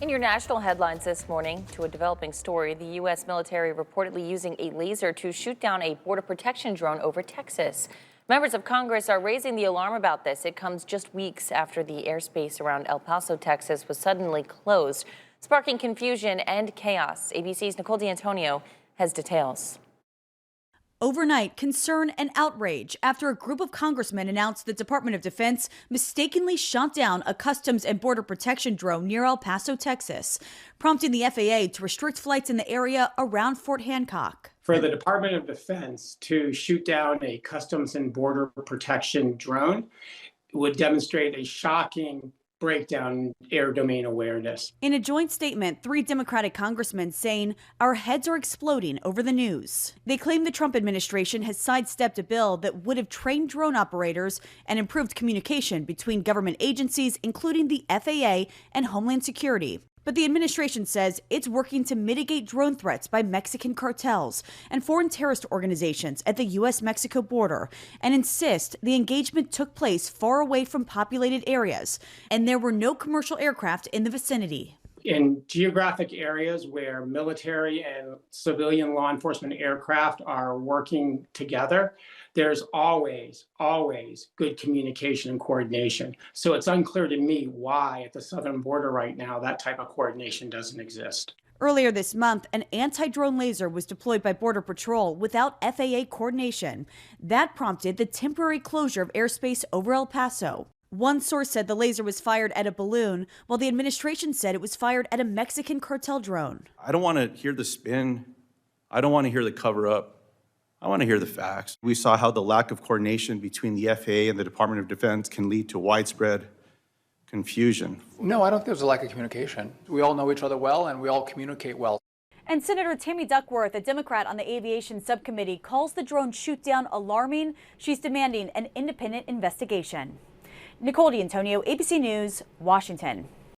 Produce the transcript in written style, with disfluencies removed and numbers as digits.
In your national headlines this morning, to a developing story, the U.S. military reportedly using a laser to shoot down a border protection drone over Texas. Members of Congress are raising the alarm about this. It comes just weeks after the airspace around El Paso, Texas was suddenly closed, sparking confusion and chaos. ABC's Nicole D'Antonio has details. Overnight, concern and outrage after a group of congressmen announced the Department of Defense mistakenly shot down a Customs and Border Protection drone near El Paso, Texas, prompting the FAA to restrict flights in the area around Fort Hancock. For the Department of Defense to shoot down a Customs and Border Protection drone would demonstrate a shocking breakdown in air domain awareness. In a joint statement, 3 Democratic congressmen saying our heads are exploding over the news. They claim the Trump administration has sidestepped a bill that would have trained drone operators and improved communication between government agencies, including the FAA and Homeland Security. But the administration says it's working to mitigate drone threats by Mexican cartels and foreign terrorist organizations at the U.S.-Mexico border, and insist the engagement took place far away from populated areas, and there were no commercial aircraft in the vicinity. In geographic areas where military and civilian law enforcement aircraft are working together, there's always good communication and coordination. So it's unclear to me why at the southern border right now that type of coordination doesn't exist. Earlier this month, an anti-drone laser was deployed by Border Patrol without FAA coordination. That prompted the temporary closure of airspace over El Paso. One source said the laser was fired at a balloon, while the administration said it was fired at a Mexican cartel drone. I don't want to hear the spin. I don't want to hear the cover-up. I want to hear the facts. We saw how the lack of coordination between the FAA and the Department of Defense can lead to widespread confusion. No, I don't think there's a lack of communication. We all know each other well, and we all communicate well. And Senator Tammy Duckworth, a Democrat on the Aviation Subcommittee, calls the drone shoot-down alarming. She's demanding an independent investigation. Nicole D'Antonio, ABC News, Washington.